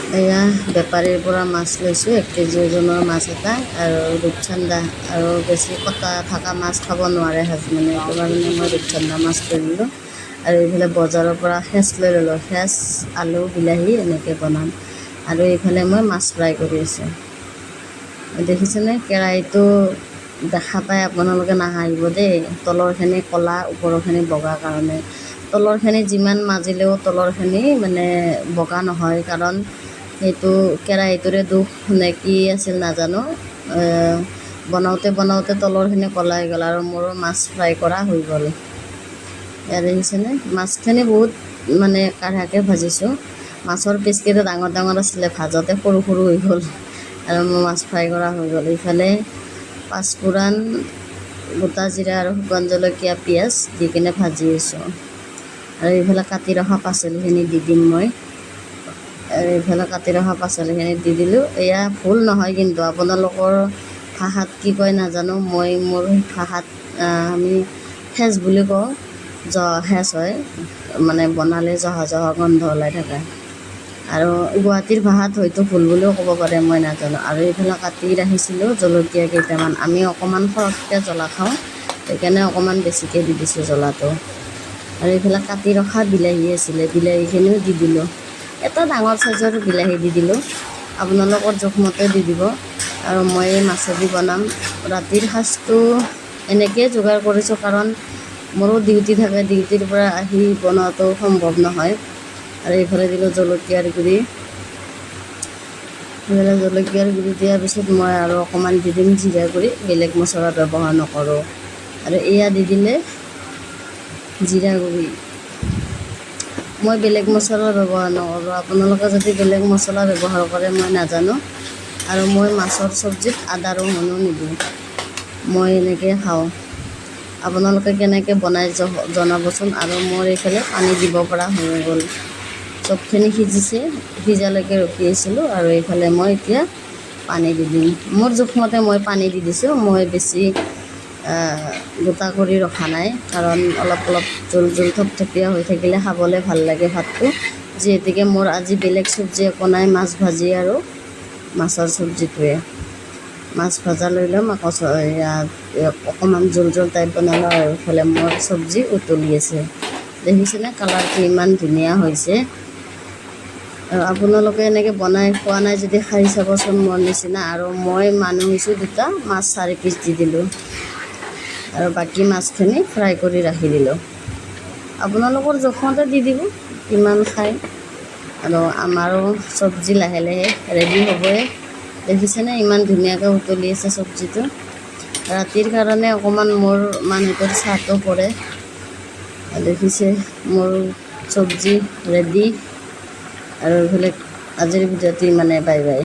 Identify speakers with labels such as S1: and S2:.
S1: এয়া বেপাৰীৰ পৰা মাছ লৈছোঁ 1 কেজি ওজনৰ মাছ এটা আৰু ৰূপচান্দা আৰু বেছি কটা থকা মাছ খাব নোৱাৰে হাজবেণ্ডে, সেইটো কাৰণে মই ৰূপচান্দা মাছ লৈ ল'লোঁ। আৰু এইফালে বজাৰৰ পৰা ফ্ৰেছ লৈ ল'লোঁ, ফ্ৰেছ আলু বিলাহী এনেকৈ বনাম। আৰু এইফালে মই মাছ ফ্ৰাই কৰি আছোঁ। দেখিছেনে কেৰাহীটো দেখা পাই আপোনালোকে নাহাঁহিব দেই, তলৰখিনি ক'লা ওপৰৰখিনি বগা কাৰণে। তলৰখিনি যিমান মাজিলেও তলৰখিনি মানে বগা নহয়, কাৰণ সেইটো কেৰাহীটোৰে দুখ নে কি আছিল নাজানো, বনাওঁতে তলৰখিনি ক'লা হৈ গ'ল আৰু মোৰো মাছ ফ্ৰাই কৰা হৈ গ'ল। এয়া দেখিছেনে মাছখিনি বহুত মানে কাঢ়াকৈ ভাজিছোঁ। মাছৰ পিচকেইটা ডাঙৰ ডাঙৰ আছিলে, ভাজতে সৰু সৰু হৈ গ'ল আৰু মোৰ মাছ ফ্ৰাই কৰা হৈ গ'ল। ইফালে পাঁচফোৰণ, গোটা জিৰা আৰু শুকান জলকীয়া পিঁয়াজ দি কিনে ভাজি আছোঁ। আৰু এইফালে কাটি ৰখা পাচলিখিনি দি দিম মই। আৰু এইফালে কাটি ৰখা পাচলিখিনি দি দিলোঁ। এয়া ভুল নহয় কিন্তু আপোনালোকৰ ভাষাত কি কয় নাজানো, মই মোৰ ভাষাত আমি হেজ বুলি কওঁ, হেজ হয় মানে বনালে জহা জহা গন্ধ ওলাই থাকে। আৰু গুৱাহাটীৰ ভাষাত হয়তো ভুল বুলিও ক'ব পাৰে, মই নাজানো। আৰু এইফালে কাটি ৰাখিছিলোঁ জলকীয়া কেইটামান, আমি অকণমান সৰহকৈ জ্বলা খাওঁ, সেইকাৰণে অকণমান বেছিকৈ দি দিছোঁ জ্বলাটো। আৰু এইফালে কাটি ৰখা বিলাহী আছিলে, বিলাহীখিনিও দি দিলোঁ। এটা ডাঙৰ চাইজৰ বিলাহী দি দিলোঁ, আপোনালোকৰ জোখমতে দি দিব। আৰু মই মাছেদি বনাম। ৰাতিৰ সাজটো এনেকৈয়ে যোগাৰ কৰিছোঁ, কাৰণ মোৰো ডিউটি থাকে, ডিউটিৰ পৰা আহি বনোৱাটো সম্ভৱ নহয়। আৰু এইফালে দিলোঁ জলকীয়াৰ গুড়ি। এইফালে জলকীয়াৰ গুড়ি দিয়াৰ পিছত মই আৰু অকণমান দি দিম জিৰা গুড়ি, বেলেগ মছলা ব্যৱহাৰ নকৰোঁ। আৰু এয়া দি দিলে জিৰা গুড়ি। মই বেলেগ মছলা ব্যৱহাৰ নকৰোঁ, আপোনালোকে যদি বেলেগ মছলা ব্যৱহাৰ কৰে মই নাজানো। আৰু মই মাছৰ চব্জিত আদা ৰহুনো নিদিওঁ, মই এনেকৈ খাওঁ। আপোনালোকে কেনেকৈ বনাই জনাবচোন। আৰু মোৰ এইফালে পানী দিব পৰা হৈ গ'ল, চবখিনি সিজিছে, সিজালৈকে ৰখি আছিলোঁ। আৰু এইফালে মই এতিয়া পানী দি দিম, মোৰ জোখমতে মই পানী দি দিছোঁ। মই বেছি গোটা কৰি ৰখা নাই, কাৰণ অলপ অলপ জোল জোল থপথপীয়া হৈ থাকিলে খাবলৈ ভাল লাগে ভাতটো। যিহেতুকে মোৰ আজি বেলেগ চব্জি একো নাই, মাছ ভাজি আৰু মাছৰ চব্জিটোৱে। মাছ ভজা লৈ ল'ম, আকৌ অকণমান জোল জোল টাইপ বনালোঁ। আৰু এইফালে মোৰ চব্জি উতলি আছে, দেখিছেনে কালাৰটো ইমান ধুনীয়া হৈছে। আৰু আপোনালোকে এনেকৈ বনাই খোৱা নাই যদি খাই চাবচোন মোৰ নিচিনা। আৰু মই মানুহ হৈছোঁ দুটা, মাছ 4 পিচ দি দিলোঁ আৰু বাকী মাছখিনি ফ্ৰাই কৰি ৰাখি দিলোঁ। আপোনালোকৰ জোখমতে দি দিব কিমান খায়। আৰু আমাৰো চব্জি লাহে লাহে ৰেডি হ'বই, দেখিছেনে ইমান ধুনীয়াকৈ উতলি আছে চব্জিটো। ৰাতিৰ কাৰণে অকণমান মোৰ মানুহটোৰ চাহটো পৰে, দেখিছে মোৰ চব্জি ৰেডি। আৰু এইফালে আজিৰ ভিডিঅ'টো ইমানে, বাই বাই।